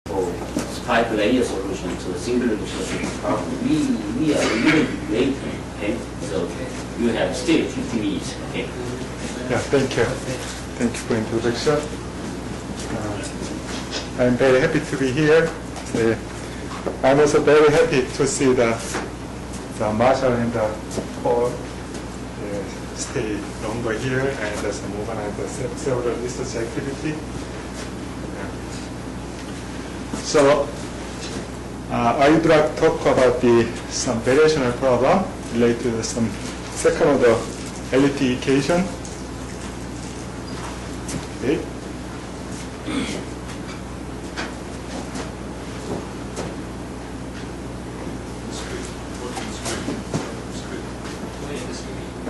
for 5-layer solution to a single solution problem. We are even later, okay? So you have still 50 minutes, okay? Yeah, thank you. Thank you for introduction. I'm very happy to be here. I'm also very happy to see the Marshall and the Paul stay longer here and move on and several research activity. So I would like to talk about some variational problem related to some second order LT equation. Okay.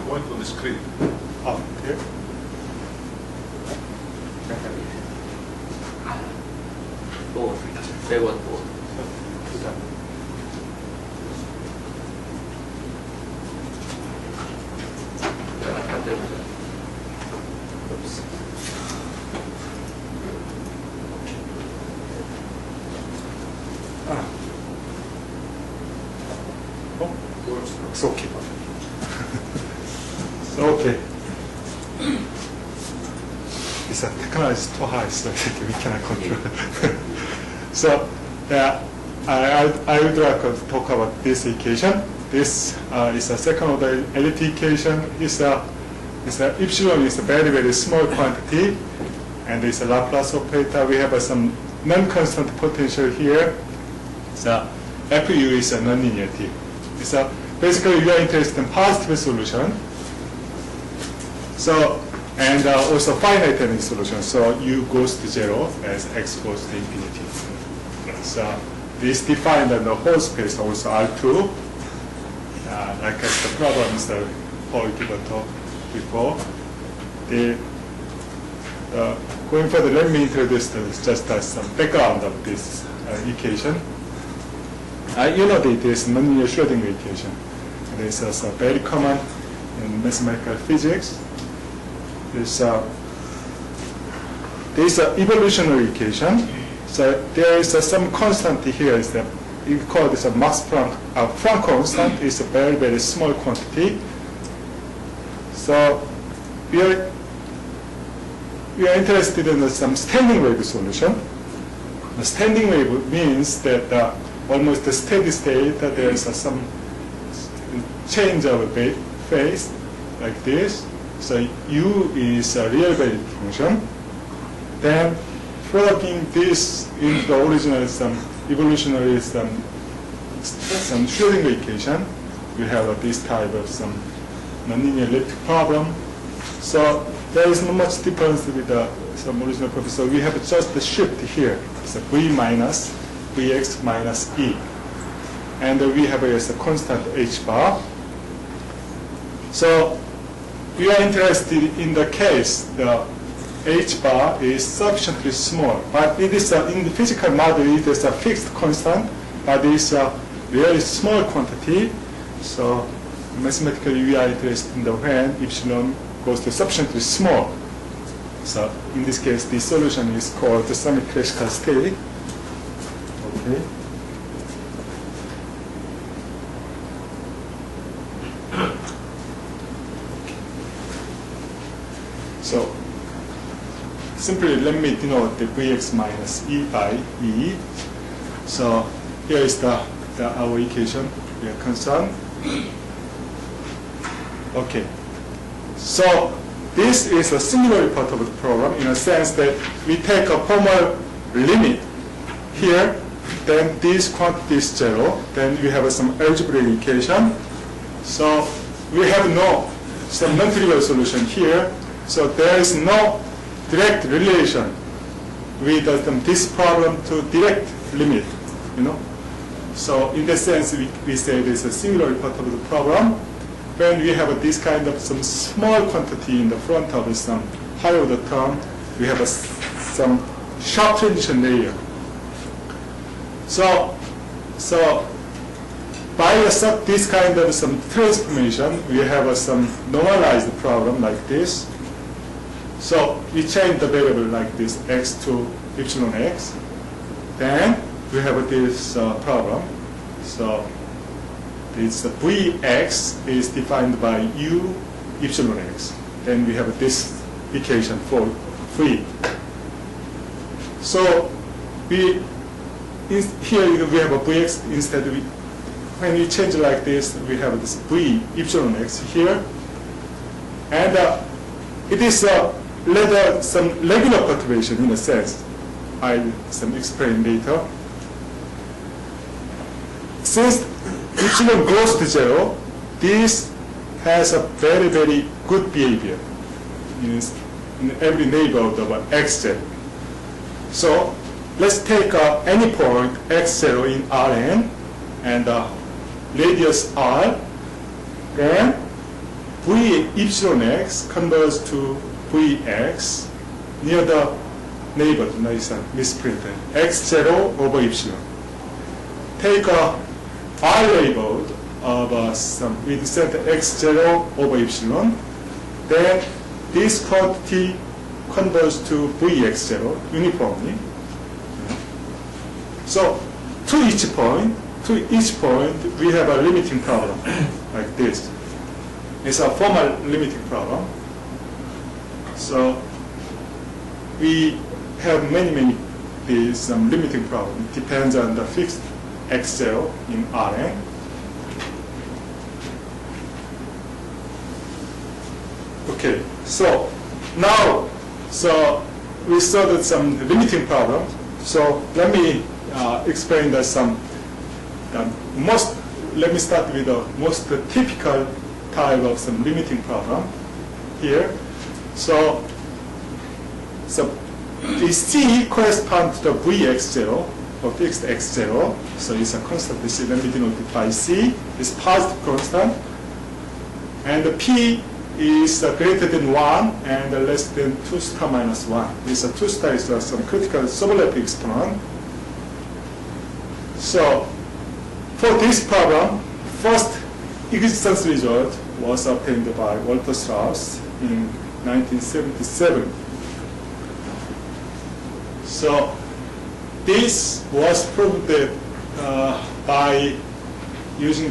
Point on the screen. Oh, here. Board, forward board. Oops. Oh, it's okay. Okay. This technology is too high, so we cannot control. So, I would like to talk about this equation. This is a second order LT equation. Epsilon is a very, very small quantity, and it's a Laplace operator. We have some non-constant potential here. So, Fu is a nonlinearity. Basically, we are interested in positive solution. So, and also finite element solution. So u goes to 0 as x goes to infinity. So this defined in the whole space also R2. Like as the problems that Paul given before. Going further, let me introduce just some background of this equation. You know it is nonlinear Schrödinger equation. This is very common in mathematical physics. This is an evolutionary equation. So there is some constant here. Is that you call this a Max Planck. Planck constant is a very, very small quantity. So we are interested in some standing wave solution. The standing wave means that almost a steady state that there is some change of phase like this. So u is a real valued function. Then plugging this into the original evolutionary some Schrödinger equation, we have this type of some nonlinear elliptic problem. So there is not much difference with some original problem. So we have just the shift here. It's a v minus vx minus e, and we have a constant h bar. So we are interested in the case the h bar is sufficiently small, but it is in the physical model it is a fixed constant, but it is a very small quantity. So mathematically we are interested in the when epsilon goes to sufficiently small. So in this case the solution is called the semi-classical state. Okay. So simply let me denote the Vx minus E by E. So here is our equation we are concerned. Okay. So this is a singularity part of the problem in a sense that we take a formal limit here, then this quantity is 0, then we have some algebraic equation. So we have some non-trivial solution here. So there is no direct relation with this problem to direct limit, So in that sense, we say there's a singularity part of the problem. When we have this kind of some small quantity in the front of some higher order term, we have some sharp transition layer. So by this kind of some transformation, we have some normalized problem like this. So we change the variable like this, x to epsilon x. then we have this problem. So this Vx is defined by u epsilon x. Then we have this equation for V. So here we have a Vx instead. When we change like this, we have this V epsilon x here. And it is rather some regular perturbation in a sense. I'll explain later. Since epsilon goes to 0, this has a very, very good behavior in every neighborhood of xz. So let's take any point x0 in Rn and radius r, then V epsilon x converges to Vx near the neighborhood. Nice misprinted. x0 over epsilon. Take a r labeled of some with center x0 over epsilon. Then this quantity converges to Vx0 uniformly. So to each point, we have a limiting problem like this. It's a formal limiting problem. So we have many these limiting problem. It depends on the fixed x0 in Rn. Okay, so now we started some limiting problems. So let me explain that let me start with the most typical type of some limiting problem here. So the C corresponds to the Vx0 or fixed x0. So it's a constant. Let me denote it by C. It's positive constant. And the P is greater than 1 and less than 2 star minus 1. This 2 star is some critical subalternative exponent. So for this problem, first existence result was obtained by Walter Strauss in 1977. So this was proved by using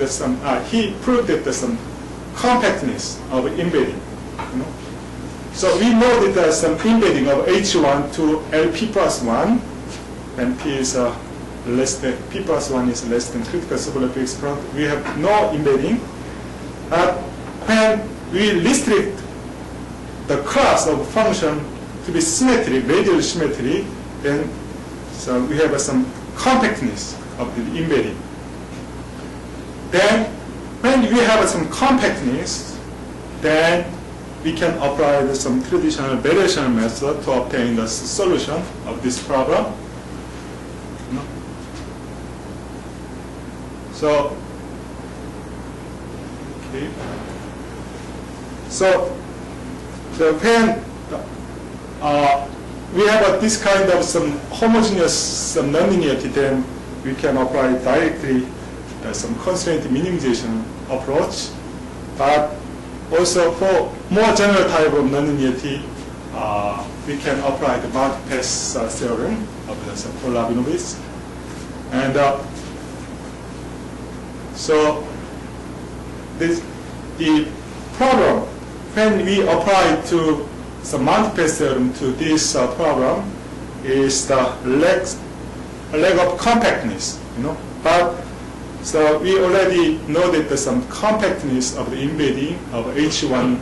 he proved that some compactness of embedding. So we know that there's some embedding of H1 to LP plus 1, and P is less than, P plus 1 is less than critical subalternative exponent. We have no embedding. But when we restrict the class of function to be symmetric, radial symmetry, then we have some compactness of the embedding. Then when we have some compactness, then we can apply some traditional variational method to obtain the solution of this problem. So, okay. So when we have this kind of some homogeneous nonlinearity, then we can apply directly some constraint minimization approach. But also for more general type of nonlinearity, we can apply the multipath theorem of the Rabinovich. And so the problem, when we apply to some multipath theorem to this problem, is the lack of compactness, But so we already know that some compactness of the embedding of H1,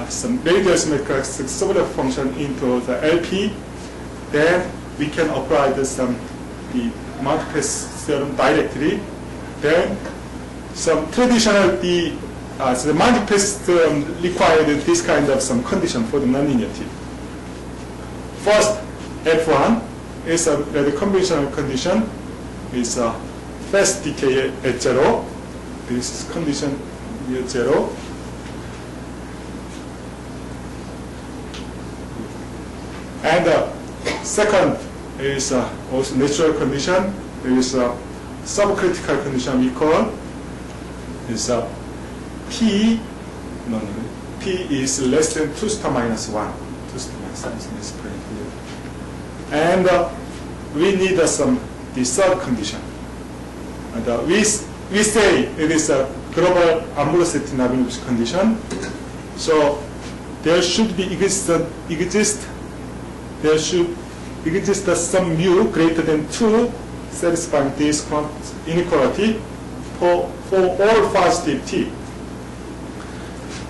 some radial symmetric subaltern function into the LP. Then we can apply the multipath theorem directly. Then some traditional the multipath theorem required this kind of some condition for the nonlinearity. First, F1 is the conventional condition is fast decay at 0. This is condition at 0. And second is also natural condition. There is a subcritical condition we call is P is less than 2 star minus 1. 2 star minus 1 is misprint here. And we need the third condition. And we say it is a global Ambrossetti-Navier condition. So there should exist some mu greater than 2 satisfying this inequality for all positive t.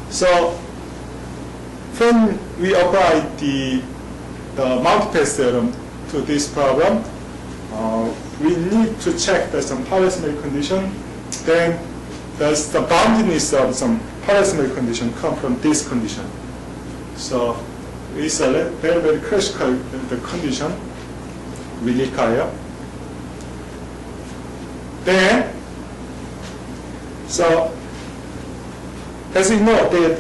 So when we apply the multipath theorem to this problem, we need to check that some parallel condition. Then the boundedness of some parallel condition come from this condition. So it's a very, very critical the condition we require. Then, so as you know, that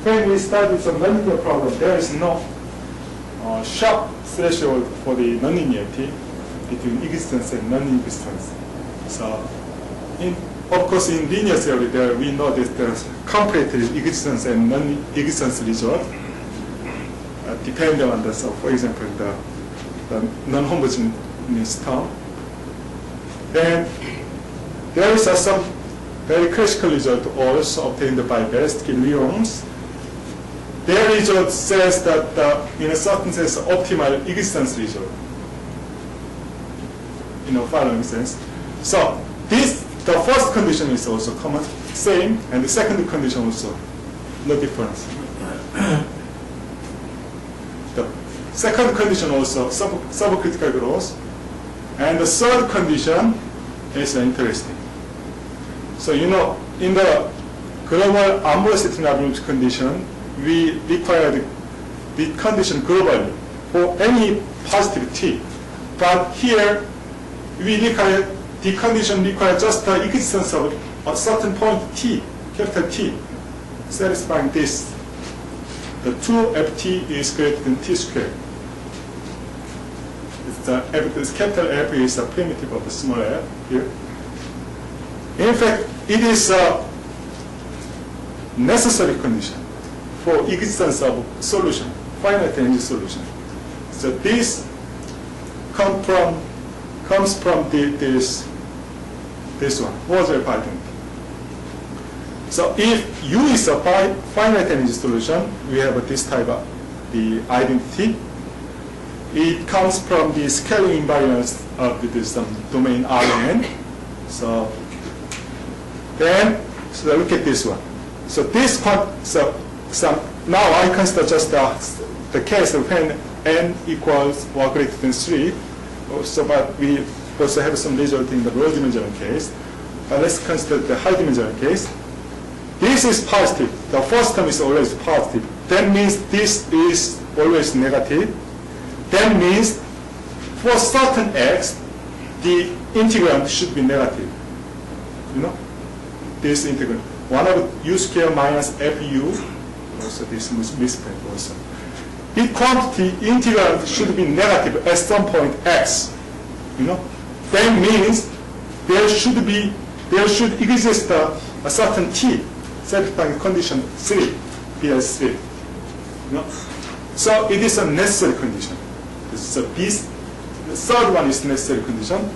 when we start with a nonlinear problem, there is no sharp threshold for the nonlinearity between existence and non-existence. So, of course, in linear theory, we know that there's comparative existence and non-existence result, depending on the, so for example, the non-homogeneous term. Then there is some very critical result also obtained by Jaeyoung. Their result says that in a certain sense, optimal existence result. Following sense. So the first condition is also common, same, and the second condition also, no difference. The second condition also subcritical growth, and the third condition is interesting. So in the global Ambrossetti-Navier condition, we require the condition globally for any positive t, but here we require the condition requires just the existence of a certain point t, capital T, satisfying this. The 2ft is greater than t squared. This capital F is a primitive of the small f here. In fact, it is a necessary condition for existence of solution, finite energy solution. So this comes from this one, Moser identity. So if U is a finite energy solution, we have this type of the identity. It comes from the scaling invariance of this domain Rn. So look at this one. So this one, now I consider just the case of when n equals or greater than 3. So, but we also have some result in the low dimensional case. But let's consider the high dimensional case. This is positive. The first term is always positive. That means this is always negative. That means for certain x, the integrand should be negative. This integrand. 1 over u squared minus fu, also this is misprint also. The quantity integrand should be negative at some point x. That means there should exist a certain t satisfying condition 3, BS3. So it is a necessary condition. This is the third one is necessary condition.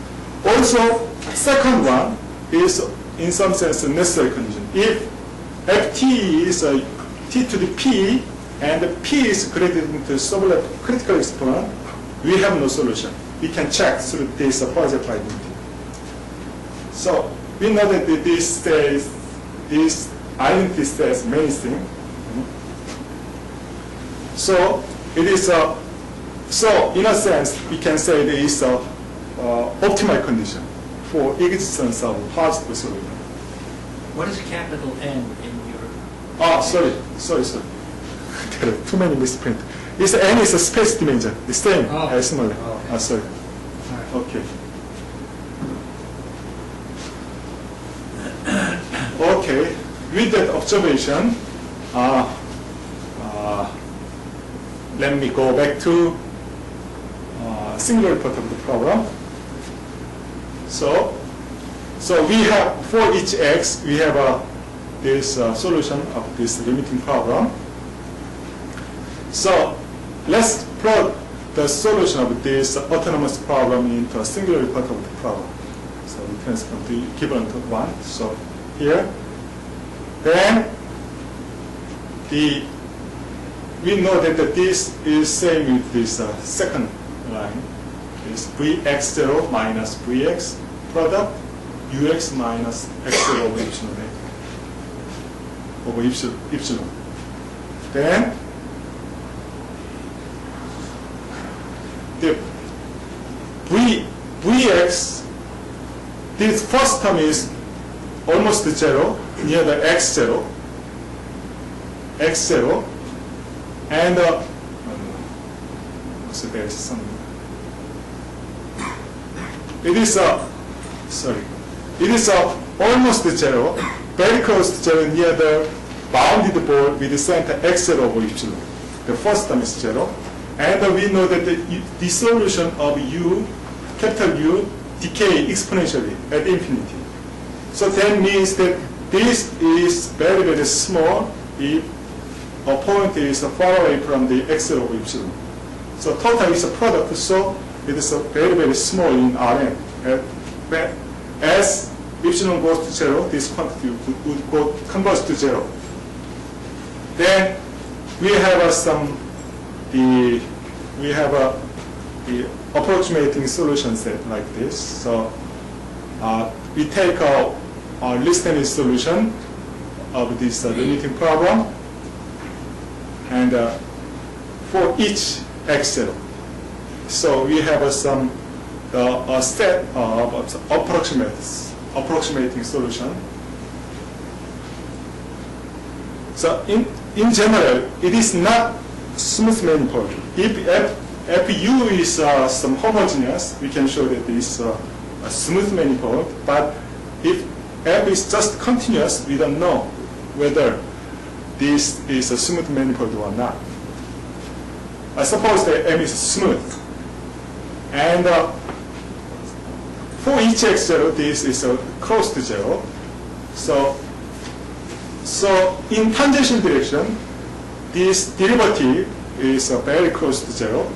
Also, second one is in some sense a necessary condition. If ft is a t to the p and the p is greater than the critical exponent, we have no solution. We can check through this positive identity. So we know that this identity says many things. So it is so in a sense we can say there is a optimal condition for existence of positive solution. What is capital N in your? Oh, sorry. There are too many misprint. It's N is a space dimension, the same as small. Oh. Sorry. Right. Okay. Okay. With that observation, let me go back to singular part of the problem. So we have for each x, we have this solution of this limiting problem. So let's plot the solution of this autonomous problem into a singular part of the problem. So we transform the equivalent of 1. So here, then we know that this is same with this second line. Is Vx0 minus Vx product Ux minus x0 over epsilon A over epsilon. Then the Vx, this first term is almost 0 near the x0, and so there is some. It is almost 0, very close to 0 near the bounded ball with the center x0 over epsilon. The first term is 0, and we know that the solution of U, capital U, decay exponentially at infinity. So that means that this is very, very small if a point is far away from the x0 over epsilon. So total is a product, so it is very, very small in Rn. As epsilon goes to 0, this quantity would converge to 0. Then we have the approximating solution set like this. So we take a List-Standard solution of this limiting problem, and for each x0. So we have a set of approximating solution. So in general, it is not smooth manifold. If U is some homogeneous, we can show that it is a smooth manifold. But if F is just continuous, we don't know whether this is a smooth manifold or not. I suppose that M is smooth. And for each x0, this is close to 0. So in tangential direction, this derivative is very close to 0.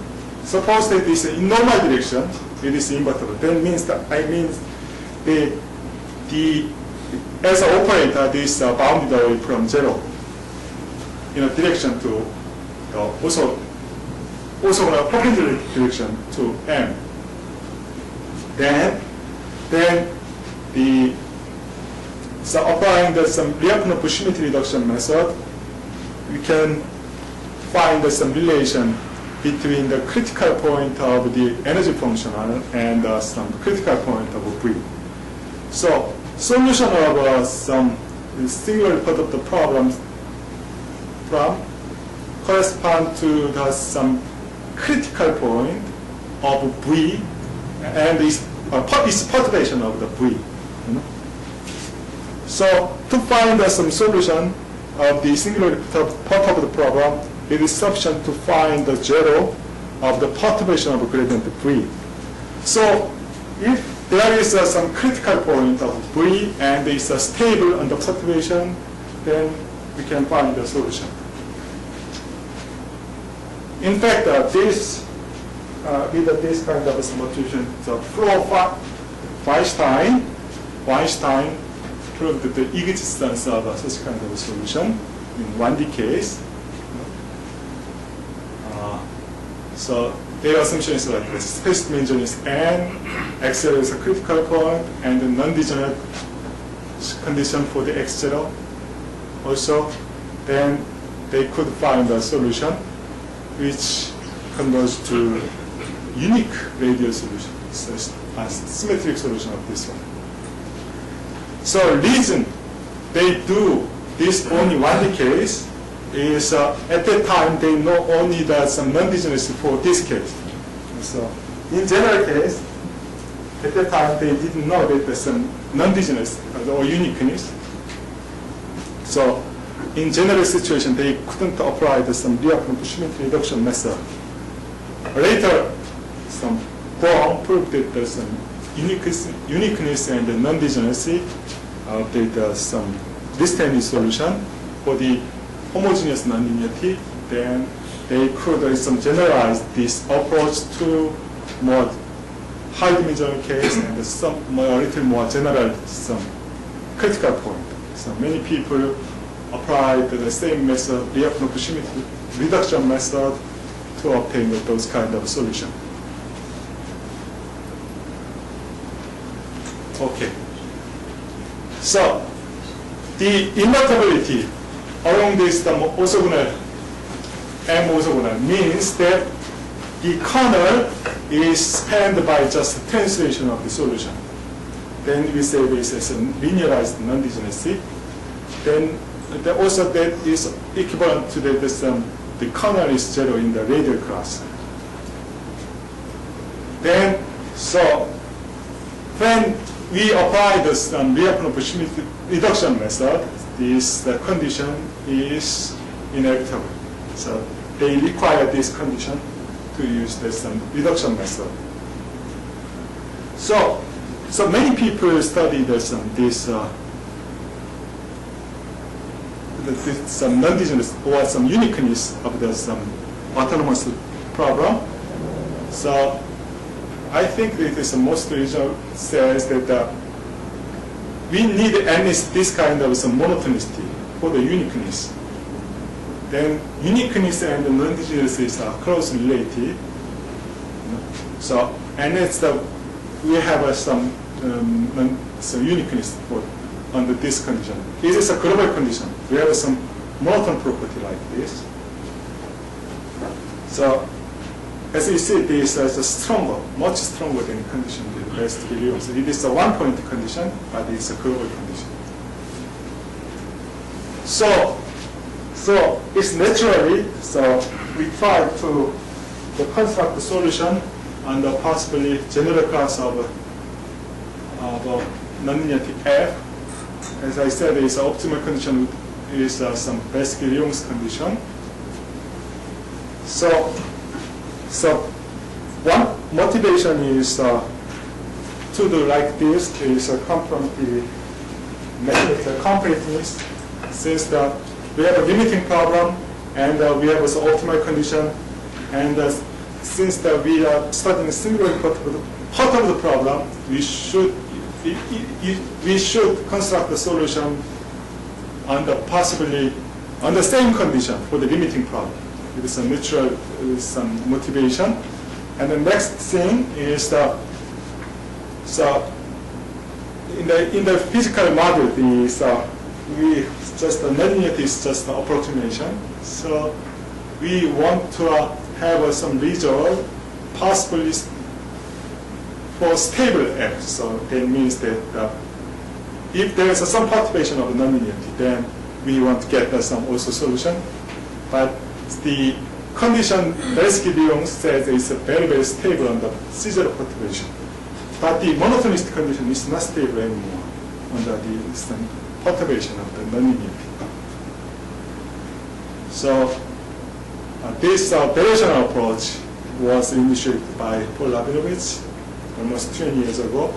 Suppose that this in normal direction, it is invertible. That means that as an operator, this bounded away from 0 in a direction to also in a perpendicular direction to M. Then applying some Lyapunov symmetry reduction method, we can find some relation between the critical point of the energy functional and some critical point of V. So solution of some singular part of the problem correspond to some critical point of V and its perturbation of the V. So to find some solution of the singular part of the problem, it is sufficient to find the 0 of the perturbation of gradient V. So if there is some critical point of V and it's stable under perturbation, then we can find the solution. In fact, with this kind of solution, the Weinstein proved the existence of such kind of solution in 1D case. So their assumption is like this: space dimension is n, x0 is a critical point, and the non-degenerate condition for the x0. Also, then they could find a solution which converges to unique radial solution, so a symmetric solution of this one. So reason they do this only 1D case is at that time they know only that some non-degeneracy for this case. So in general case, at that time they didn't know that there's some non-degeneracy or uniqueness. So in general situation, they couldn't apply some Lyapunov symmetry reduction method. Later, some Byeon proved that there's some uniqueness and non-degeneracy of some List-Standard solution for the homogeneous nonlinearity. Then they could generalize this approach to more high-dimensional case and a little more general some critical point. So many people applied the same method, Byeon proximity reduction method, to obtain those kind of solution. Okay. So the immutability along this orthogonal M orthogonal means that the kernel is spanned by just translation of the solution. Then we say this is a linearized non-degeneracy. Then also that is equivalent to the kernel is zero in the radial class. Then, so when we apply this Byeon proximity reduction method, this condition is inevitable. So they require this condition to use this reduction method. So many people study some non-degeneracy or some uniqueness of some autonomous problem. So I think that is most regional says that we need at least this kind of some monotonicity for the uniqueness. Then uniqueness and non-degeneracy are closely related. So and it's we have some uniqueness for under this condition. This is a global condition. We have some monotone property like this. So as you see, this is stronger, much stronger than the condition with best Jaeyoung. So it is a one-point condition, but it's a global condition. So it's naturally, so we try to construct the solution under possibly general class of nonlinear F. As I said, is optimal condition is some basic Jaeyoung's condition. So one motivation is to do like this is come from the mathematical completeness, since we have a limiting problem and we have also optimal condition, and since we are studying singular part of the problem, we should construct the solution under possibly on the same condition for the limiting problem. It is a mutual some motivation. And the next thing is in the physical model, we just the nonlinearity is just an approximation. So we want to have some result possibly for stable F. So that means that if there is some perturbation of nonlinearity, then we want to get some also solution. But the condition basically Jaeyoung says is very, very stable under C0 perturbation. But the monotonicity condition is not stable anymore under the perturbation of the nonlinearity. So this variational approach was initiated by Paul Rabinovich almost 20 years ago.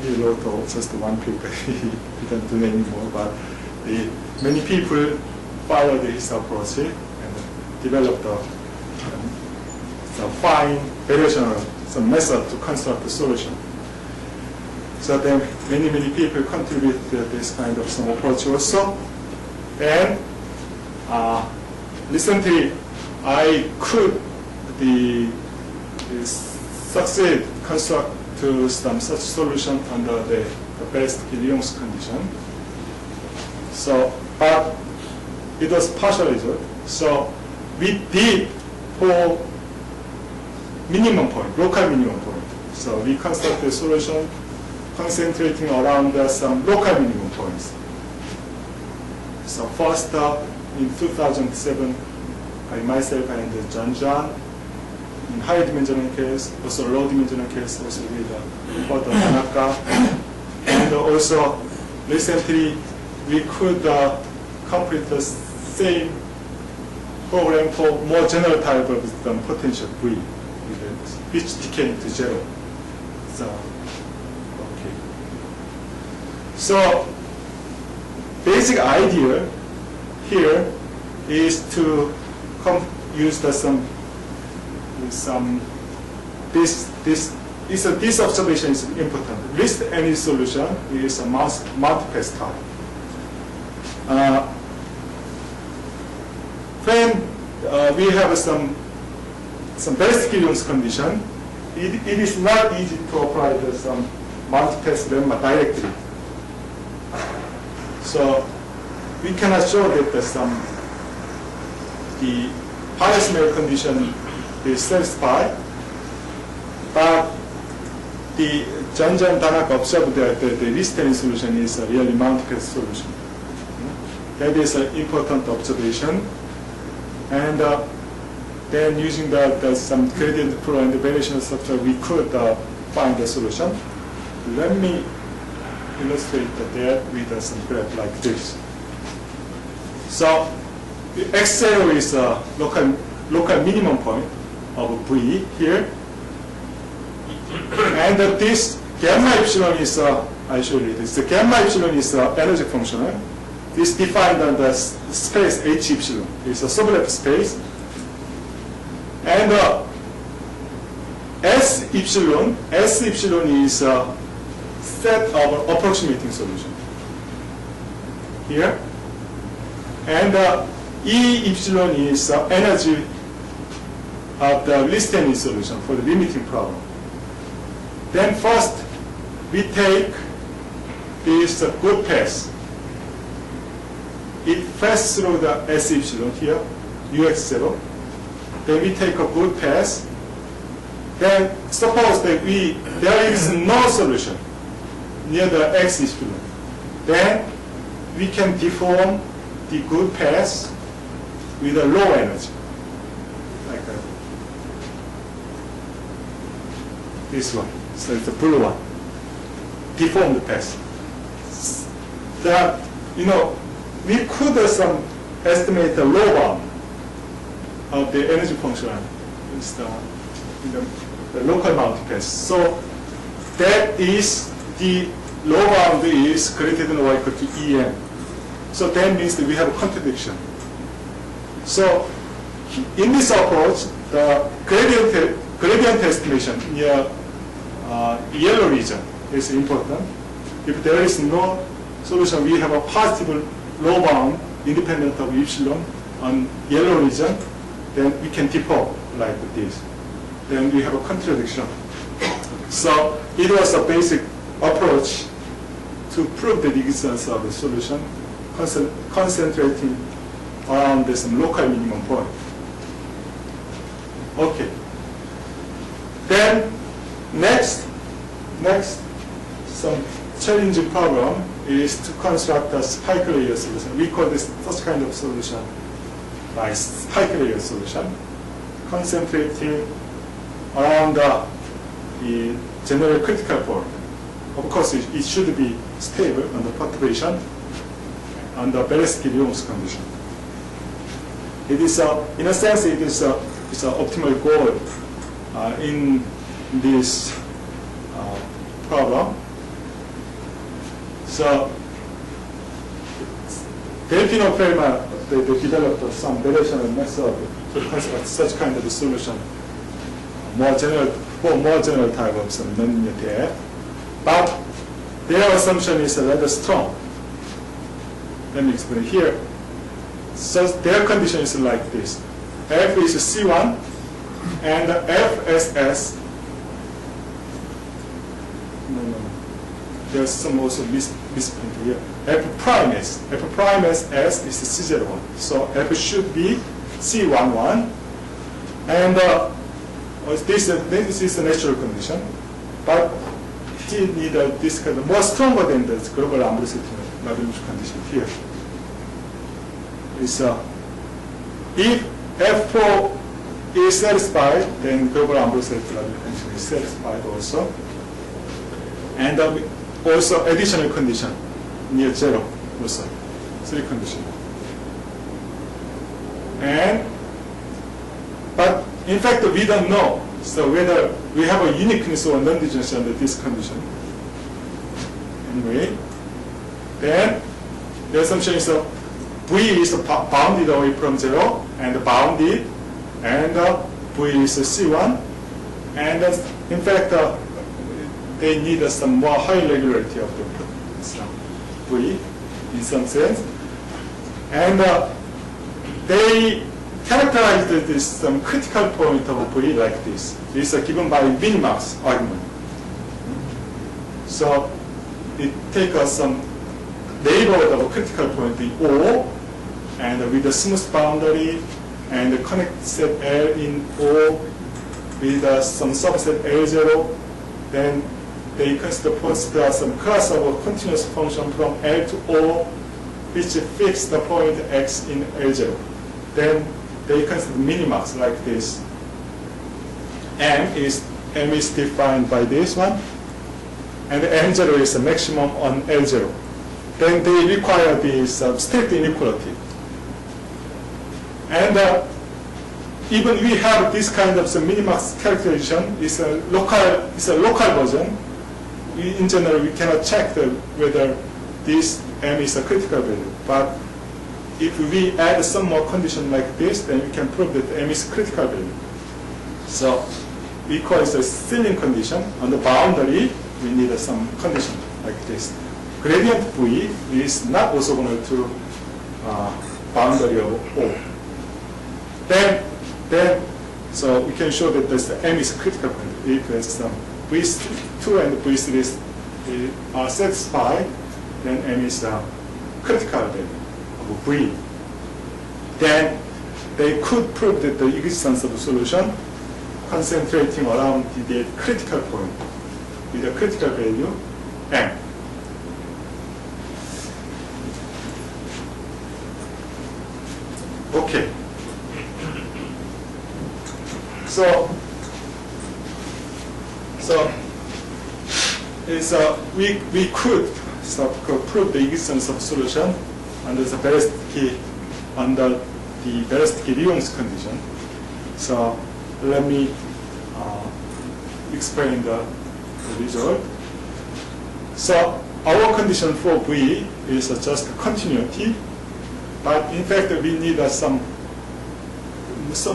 He wrote just one paper. He didn't do anymore, but many people followed his approach and developed some fine variational method to construct the solution. So then many people contributed to this kind of some approach also. And recently I could succeed construct to some such solution under the best Jaeyoung's condition. So, but it was partial result. So we did for minimum point, local minimum point. So we constructed a solution concentrating around some local minimum points. So first in 2007, by myself and Jaeyoung, in high dimensional case, also low dimensional case, also with Dr. Tanaka. And also recently we could complete the same program for more general type of potential V, which decaying to zero. So, okay. So, basic idea here is to use this observation is important. Least any solution is a multi-pass type. When we have some Jaeyoung's condition, it is not easy to apply some multi-pass lemma directly. So we cannot show that the Bias-Mayer condition is satisfied, but the Jaeyoung Tanaka observed that the least any solution is a really multi-pass solution. That is an important observation. And then using some gradient flow and the variational structure, we could find the solution. Let me illustrate that with some graph like this. So the x0 is a local minimum point of V here. And this gamma epsilon is, I show you this. The gamma epsilon is energy functional. This defined on the space H epsilon. It's a subleft space. And S epsilon is a set of approximating solution here. And E epsilon is energy of the least any solution for the limiting problem. Then first, we take this good path. It passes through the S epsilon here, Ux0. Then we take a good path. Then suppose that there is no solution near the X epsilon. Then we can deform the good path with a low energy, like that. This one. So it's the blue one. Deform the path. We could estimate the low bound of the energy function. It's the local multipath. So that is the low bound is greater than or equal to EM. So that means that we have a contradiction. So in this approach, the gradient estimation near yellow region is important. If there is no solution, we have a positive low bound independent of epsilon on yellow region, then we can deform like this. Then we have a contradiction. So it was a basic approach to prove the existence of the solution, concentrating around this local minimum point. Okay. Then next some challenging problem is to construct a spike layer solution. We call this such kind of solution by spike layer solution, concentrating around the general critical point. Of course, it should be stable under perturbation under Byeon-Jaeyoung's condition. It is, in a sense, it's an optimal goal in this problem. So, Delphino Fermat, they developed some variational method to construct such kind of a solution, for more general type of some nonlinear TF. But their assumption is rather strong. Let me explain here. So their condition is like this. F is C1 and FSS. No. There's some also misprint here. F prime S. F prime S is C01. So F should be C11. And this is the natural condition. But he needs this kind of more stronger than the global ambrosity condition here. Is if F4 is satisfied, then global ambrosity condition is satisfied also. And also additional condition near 0 also, 3 condition. But in fact we don't know. So whether we have a uniqueness or non-degeneracy under this condition. Anyway, then the assumption is V is bounded away from 0 and bounded and V is C1, and in fact they need some more high regularity of the V in some sense, and they characterized this some critical point of V like this. This is given by minimax argument. So it takes some neighborhood of a critical point in O, and with a smooth boundary, and connect set L in O with some subset L0, then they consider some class of a continuous function from L to O, which fix the point X in L0. Then they consider minimax like this. M is defined by this one, and M0 is the maximum on L0. Then they require this strict inequality. And even we have this kind of minimax characterization. It's a local version. In general, we cannot check whether this M is a critical value. But if we add some more condition like this, then we can prove that M is critical value. So we call it a ceiling condition. On the boundary, we need some condition like this. Gradient V is not orthogonal to boundary of O. So we can show that this M is a critical value. If V2 and V3 are satisfied, then M is a critical value of V. Then they could prove that the existence of a solution concentrating around the critical point with a critical value M. Okay. So we could prove the existence of solution under the Jaeyoung's condition. So let me explain the result. So our condition for V is just continuity, but in fact we need some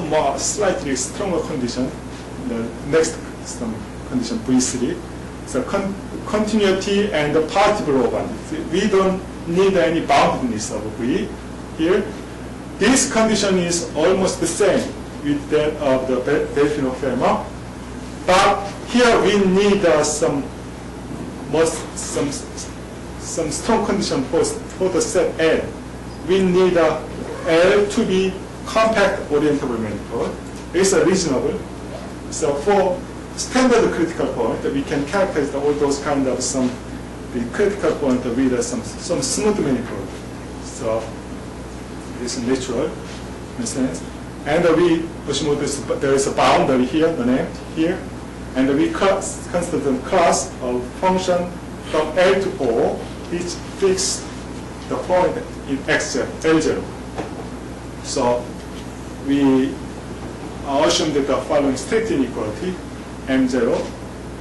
more slightly stronger condition. The next condition V3. So continuity and the partitive low bound. We don't need any boundedness of V here. This condition is almost the same with that of the Delfino-Fermat, but here we need some strong condition for the set L. We need L to be compact orientable manifold. It's reasonable. So for standard critical point, we can calculate all those kind of the critical point with some smooth manifold. So it's natural in a sense. And we assume there is a boundary here, the name here, and we consider the class of function from L to O, which fix the point in X0, L0. So we assume that the following strict inequality, M0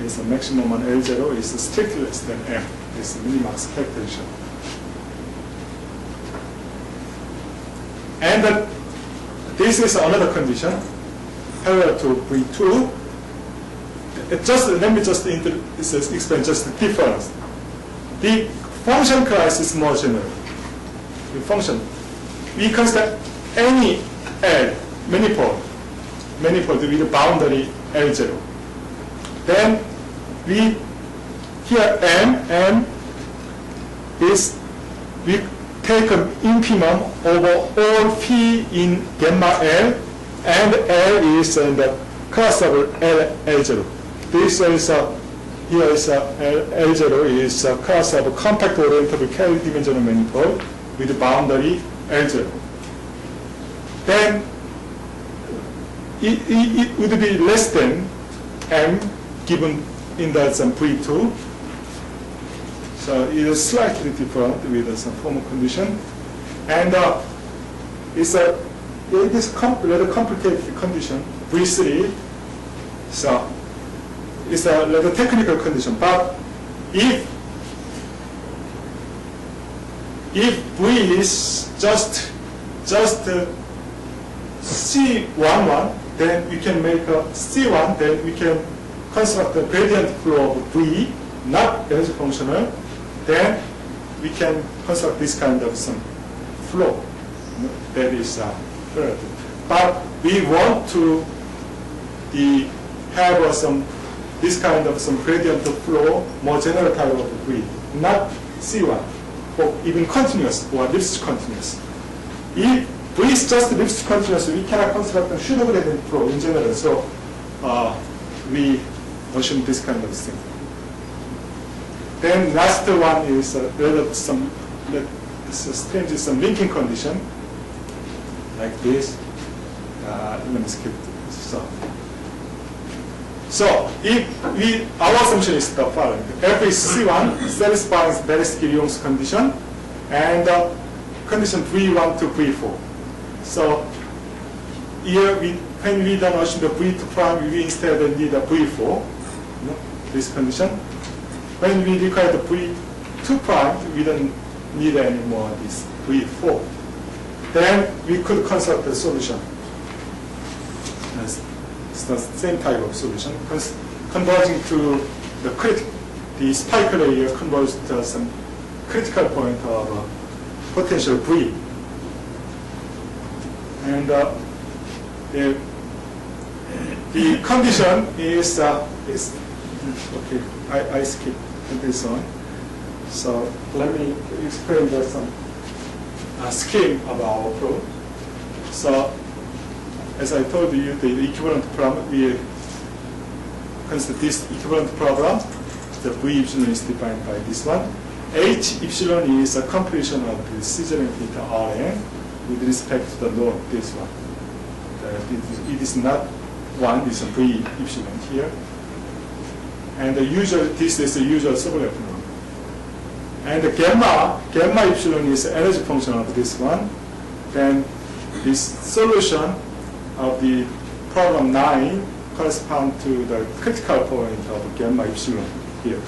is the maximum on L0 is strictly less than M. This is minimax calculation. And this is another condition parallel to V2. Let me just explain just the difference. The function class is more general. The function, we consider any L manifold with a boundary L0. Then we here M is we take an infimum over all phi in gamma L, and L is in the class of L0. This is here is L0 is a class of compact orientable Kelly dimensional manifold with boundary L0. Then it would be less than M given in the V2. So it is slightly different with some formal condition, and it is rather complicated condition V3. So it's a rather technical condition, but if V is just C11, then we can make a C1, then we can construct the gradient flow of V, not energy functional, then we can construct this kind of some flow that is relative. But we want to have this kind of some gradient flow, more general type of V, not C1, or even continuous or Lipschitz continuous. If V is just Lipschitz continuous, we cannot construct a pseudo gradient flow in general. So we assume this kind of thing. Then last one is some linking condition like this. Let me skip this. So if our assumption is the following: F is C1 satisfies Jaeyoung's condition, and condition V1 to V4. So here when we don't assume the V2 prime, we instead need a V4. This condition. When we require the V2 prime, we don't need any more this V4. Then we could construct the solution. It's the same type of solution, converging to the spike layer converges to some critical point of potential V. And the condition is okay. I skip this one. So let me explain some scheme of our approach. So as I told you, the equivalent problem, we consider this equivalent problem. The V epsilon is defined by this one. H epsilon is a completion of the scissoring theta Rn with respect to the node, this one. It is not 1, it's a V epsilon here. And this is the usual sublab node. And the gamma epsilon is the energy function of this one. Then this solution of the problem 9 corresponds to the critical point of gamma epsilon here.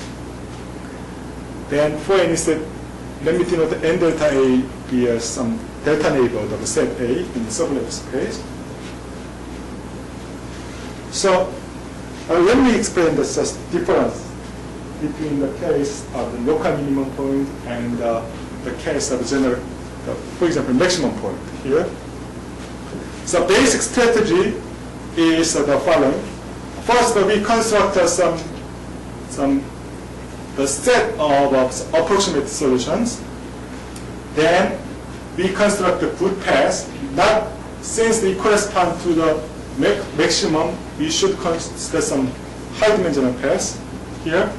Then for any set, let me denote n delta A be some delta neighborhood of set A in the sublab space. So let me explain the difference between the case of the local minimum point and the case of general, for example, maximum point here. So basic strategy is the following. First, we construct the set of approximate solutions. Then we construct the good path. Not since they correspond to the maximum, we should consider some high-dimensional path here.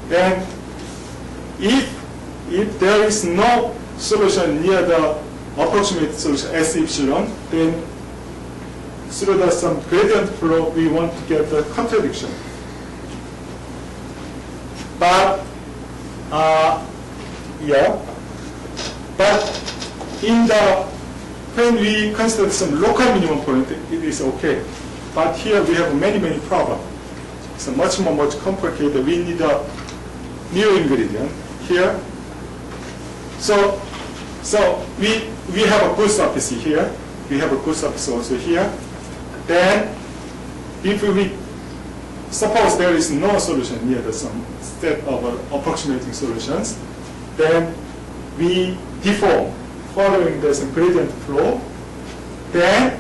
Then, if there is no solution near the approximate solution S epsilon, then through some gradient flow, we want to get the contradiction. But when we consider some local minimum point, it is okay. But here we have many problems. So much complicated. We need a new ingredient here. So we have a good surface here. We have a good surface also here. Then if we suppose there is no solution near some set of approximating solutions, then we deform following this gradient flow. Then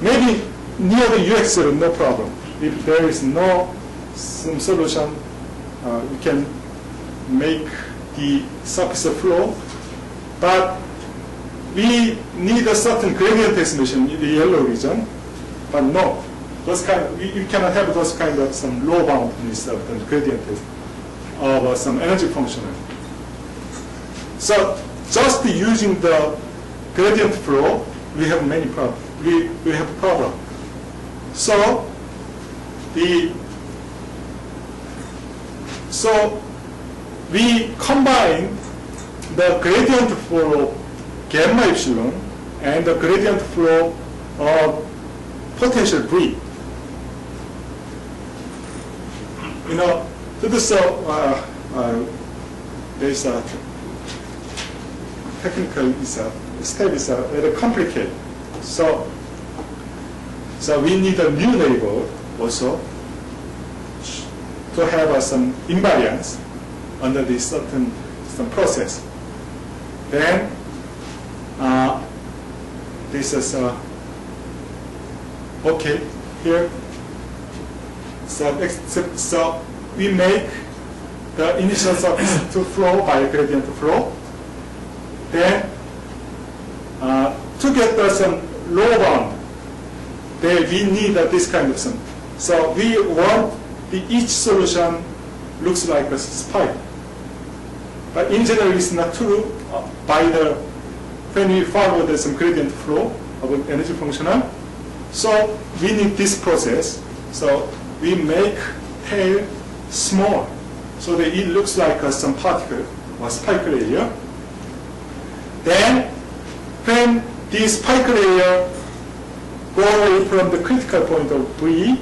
maybe near the UX0, no problem. If there is no some solution, we can make the surface flow, but we need a certain gradient estimation in the yellow region. But no, you cannot have those kind of some low boundness of the gradient of some energy function. So just using the gradient flow, we have many problems. We have a problem. So we combine the gradient flow gamma epsilon and the gradient flow of potential V. To do so, there is a technical step is very complicated. So we need a new label also to have some invariance under this certain some process. Then this is okay here. So we make the initial surface to flow by gradient flow. Then to get some low bound, then we need this kind of some. So we want each solution looks like a spike. But in general, it's not true. When we follow some gradient flow of an energy functional, so we need this process. So we make tail small, so that it looks like some particle or spike layer. Then, when this spike layer go away from the critical point of V,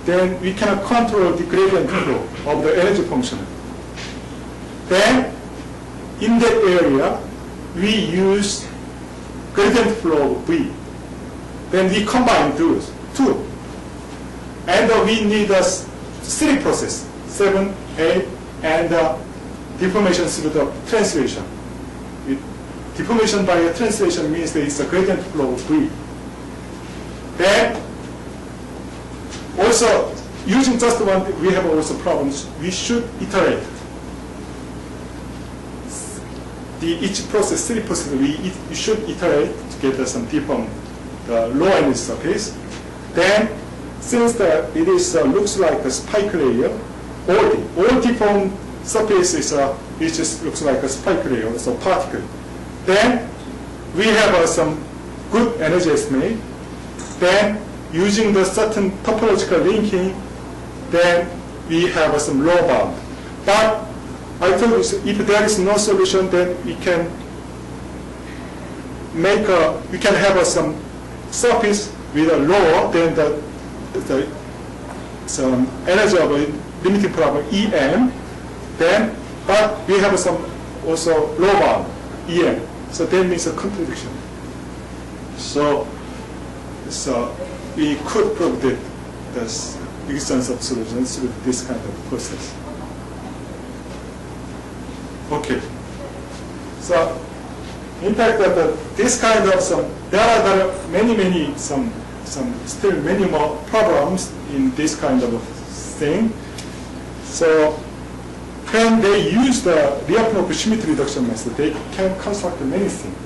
then we cannot control the gradient flow of the energy function. Then, in that area, we use gradient flow of V. Then we combine those two. And we need a 3 process, 7, 8, and deformation through the translation. Deformation by a translation means that it's a gradient flow of V. Then, also, using just one, we have also problems. We should iterate. Each process, 3 processes, we should iterate to get some deform the low energy surface. Then, since it is looks like a spike layer, all deformed surfaces it just looks like a spike layer, so particle. Then we have some good energy estimate. Then using the certain topological linking, then we have some low bound. But I told you, if there is no solution, then we can have some surface with a lower than some energy of a limiting problem EM. Then, but we have some also low bound EM. So that means a contradiction. So we could prove that there's existence of solutions with this kind of process. Okay. So, in fact, this kind of there are many still many more problems in this kind of thing. So, when they use the Lyapunov symmetry reduction method, they can construct many things.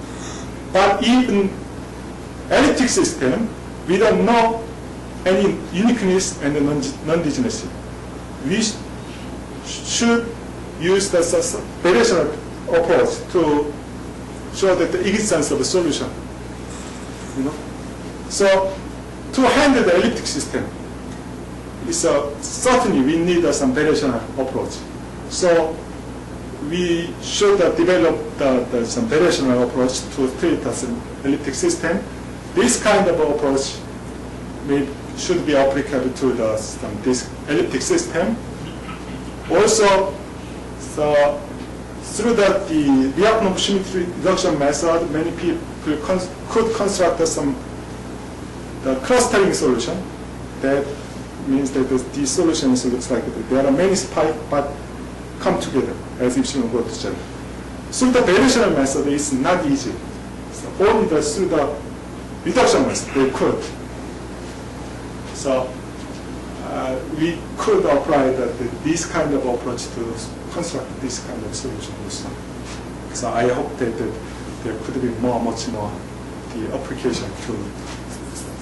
But even elliptic system, we don't know any uniqueness and non-degeneracy. We should use the variational approach to show that the existence of a solution. So to handle the elliptic system, certainly we need some variational approach. So we should develop some variational approach to treat an elliptic system. This kind of approach should be applicable to this elliptic system. Also, through the Lyapunov symmetry reduction method, many people could construct the clustering solution. That means that these solutions looks like there are many spikes, but come together as epsilon go to zero. Through the variational method, it's not easy. So only through the reduction method they could. So we could apply this kind of approach to construct this kind of solution also. So I hope that there could be much more the application to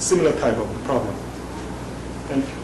similar type of problem. Thank you.